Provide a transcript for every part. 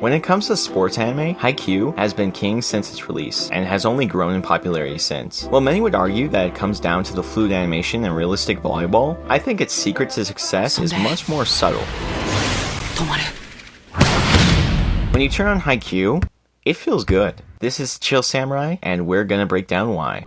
When it comes to sports anime, Haikyuu has been king since its release, and has only grown in popularity since. While many would argue that it comes down to the fluid animation and realistic volleyball, I think its secret to success is much more subtle. When you turn on Haikyuu, it feels good. This is Chill Samurai, and we're gonna break down why.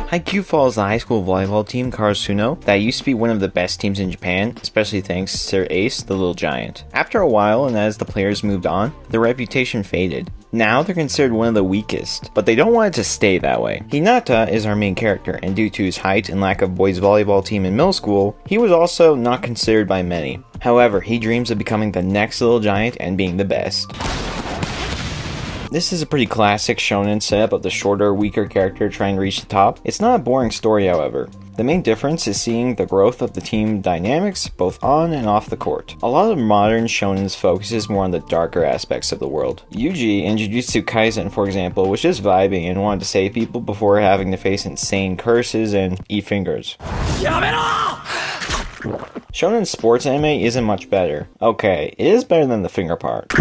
Haikyuu follows the high school volleyball team Karasuno that used to be one of the best teams in Japan, especially thanks to their ace, the Little Giant. After a while, and as the players moved on, their reputation faded. Now they're considered one of the weakest, but they don't want it to stay that way. Hinata is our main character, and due to his height and lack of boys volleyball team in middle school, he was also not considered by many. However, he dreams of becoming the next Little Giant and being the best. This is a pretty classic shonen setup of the shorter, weaker character trying to reach the top. It's not a boring story, however. The main difference is seeing the growth of the team dynamics, both on and off the court. A lot of modern shonens focuses more on the darker aspects of the world. Yuji in Jujutsu Kaisen, for example, was just vibing and wanted to save people before having to face insane curses and eat fingers. Shonen sports anime isn't much better. Okay, it is better than the finger part.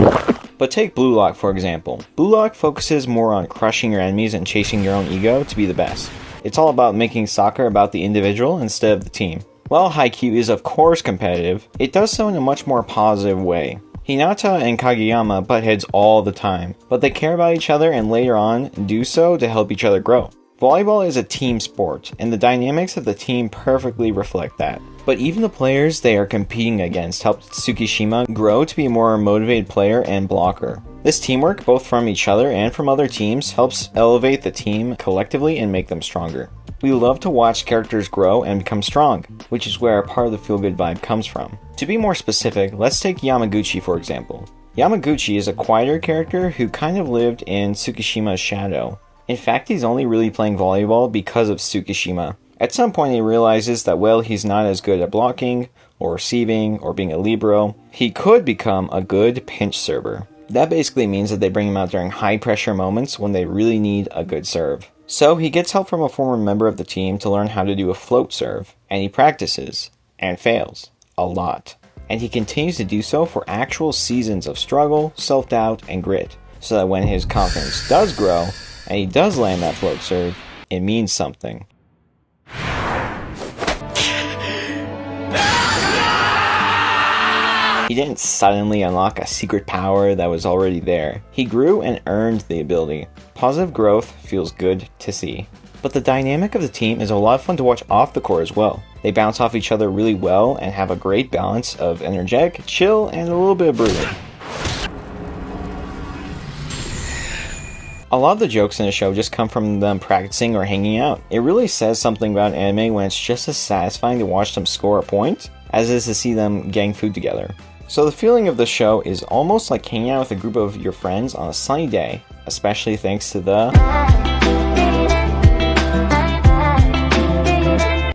But take Blue Lock for example. Blue Lock focuses more on crushing your enemies and chasing your own ego to be the best. It's all about making soccer about the individual instead of the team. While Haikyuu is of course competitive, it does so in a much more positive way. Hinata and Kageyama butt heads all the time, but they care about each other and later on do so to help each other grow. Volleyball is a team sport, and the dynamics of the team perfectly reflect that. But even the players they are competing against helped Tsukishima grow to be a more motivated player and blocker. This teamwork, both from each other and from other teams, helps elevate the team collectively and make them stronger. We love to watch characters grow and become strong, which is where a part of the feel-good vibe comes from. To be more specific, let's take Yamaguchi for example. Yamaguchi is a quieter character who kind of lived in Tsukishima's shadow. In fact, he's only really playing volleyball because of Tsukishima. At some point he realizes that while he's not as good at blocking, or receiving, or being a libero, he could become a good pinch server. That basically means that they bring him out during high pressure moments when they really need a good serve. So he gets help from a former member of the team to learn how to do a float serve, and he practices, and fails, a lot. And he continues to do so for actual seasons of struggle, self-doubt, and grit, so that when his confidence does grow, and he does land that float serve, it means something. He didn't suddenly unlock a secret power that was already there. He grew and earned the ability. Positive growth feels good to see. But the dynamic of the team is a lot of fun to watch off the court as well. They bounce off each other really well and have a great balance of energetic, chill, and a little bit of brooding. A lot of the jokes in the show just come from them practicing or hanging out. It really says something about anime when it's just as satisfying to watch them score a point as it is to see them getting food together. So the feeling of the show is almost like hanging out with a group of your friends on a sunny day, especially thanks to the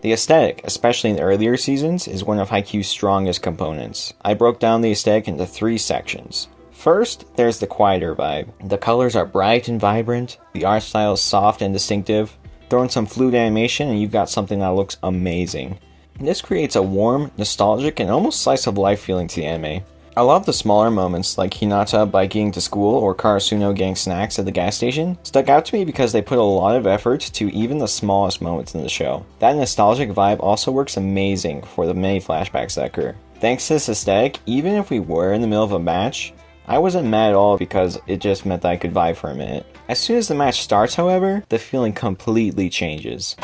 aesthetic, especially in the earlier seasons, is one of Haikyuu's strongest components. I broke down the aesthetic into 3 sections. First, there's the quieter vibe. The colors are bright and vibrant, the art style is soft and distinctive. Throw in some fluid animation and you've got something that looks amazing. This creates a warm, nostalgic, and almost slice-of-life feeling to the anime. I love the smaller moments, like Hinata biking to school or Karasuno getting snacks at the gas station, stuck out to me because they put a lot of effort to even the smallest moments in the show. That nostalgic vibe also works amazing for the many flashbacks that occur. Thanks to this aesthetic, even if we were in the middle of a match, I wasn't mad at all because it just meant that I could vibe for a minute. As soon as the match starts, however, the feeling completely changes.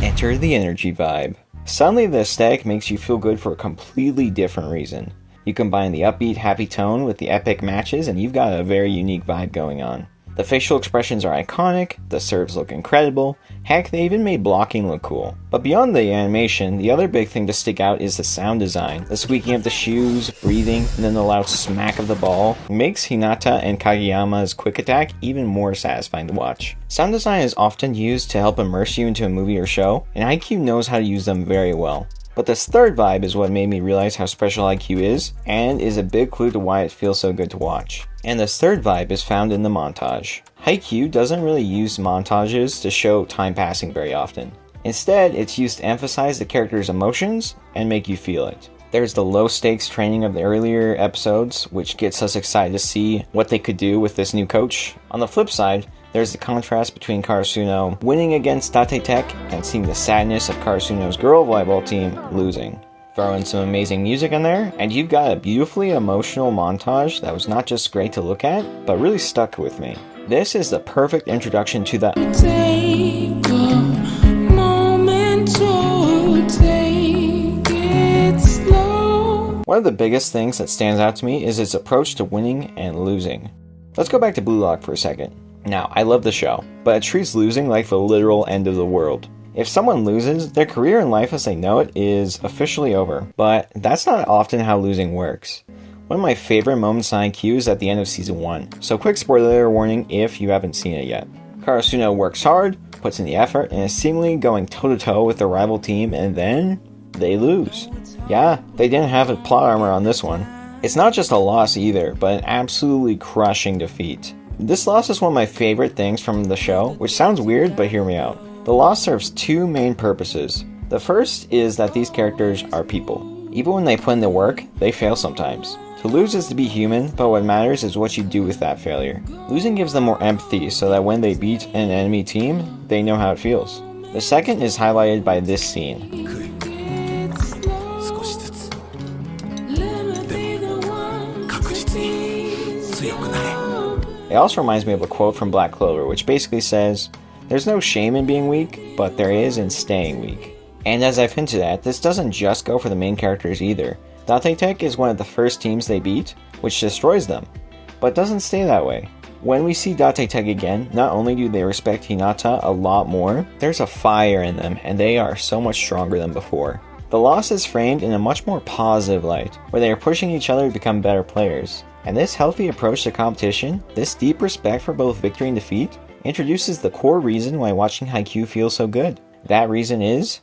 Enter the energy vibe. Suddenly the aesthetic makes you feel good for a completely different reason. You combine the upbeat, happy tone with the epic matches and you've got a very unique vibe going on. The facial expressions are iconic, the serves look incredible, heck they even made blocking look cool. But beyond the animation, the other big thing to stick out is the sound design. The squeaking of the shoes, breathing, and then the loud smack of the ball makes Hinata and Kageyama's quick attack even more satisfying to watch. Sound design is often used to help immerse you into a movie or show, and Haikyuu knows how to use them very well. But this third vibe is what made me realize how special Haikyuu is, and is a big clue to why it feels so good to watch. And this third vibe is found in the montage. Haikyuu doesn't really use montages to show time passing very often. Instead, it's used to emphasize the character's emotions and make you feel it. There's the low stakes training of the earlier episodes, which gets us excited to see what they could do with this new coach. On the flip side, there's the contrast between Karasuno winning against Date Tech and seeing the sadness of Karasuno's girl volleyball team losing. Throw in some amazing music in there, and you've got a beautifully emotional montage that was not just great to look at, but really stuck with me. This is the perfect introduction to the One of the biggest things that stands out to me is its approach to winning and losing. Let's go back to Blue Lock for a second. Now, I love the show, but it treats losing like the literal end of the world. If someone loses, their career in life as they know it is officially over, but that's not often how losing works. One of my favorite moments in Haikyuu is at the end of Season 1, so quick spoiler warning if you haven't seen it yet. Karasuno works hard, puts in the effort, and is seemingly going toe-to-toe with the rival team, and then they lose. Yeah, they didn't have a plot armor on this one. It's not just a loss either, but an absolutely crushing defeat. This loss is one of my favorite things from the show, which sounds weird, but hear me out. The loss serves two main purposes. The first is that these characters are people. Even when they put in the work, they fail sometimes. To lose is to be human, but what matters is what you do with that failure. Losing gives them more empathy so that when they beat an enemy team, they know how it feels. The second is highlighted by this scene. It also reminds me of a quote from Black Clover, which basically says, "There's no shame in being weak, but there is in staying weak." And as I've hinted at, this doesn't just go for the main characters either. Date Tech is one of the first teams they beat, which destroys them, but doesn't stay that way. When we see Date Tech again, not only do they respect Hinata a lot more, there's a fire in them, and they are so much stronger than before. The loss is framed in a much more positive light, where they are pushing each other to become better players. And this healthy approach to competition, this deep respect for both victory and defeat, introduces the core reason why watching Haikyuu feels so good. That reason is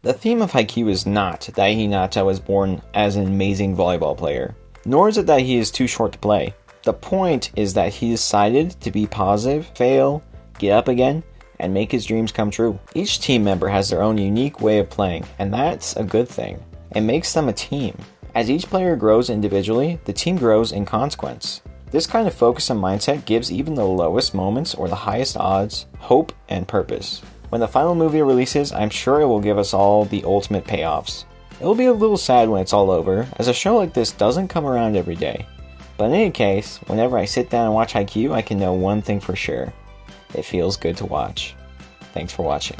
the theme of Haikyuu is not that Hinata was born as an amazing volleyball player, nor is it that he is too short to play. The point is that he decided to be positive, fail, get up again, and make his dreams come true. Each team member has their own unique way of playing, and that's a good thing. It makes them a team. As each player grows individually, the team grows in consequence. This kind of focus and mindset gives even the lowest moments or the highest odds hope and purpose. When the final movie releases, I'm sure it will give us all the ultimate payoffs. It will be a little sad when it's all over, as a show like this doesn't come around every day. But in any case, whenever I sit down and watch Haikyuu, I can know one thing for sure. It feels good to watch. Thanks for watching.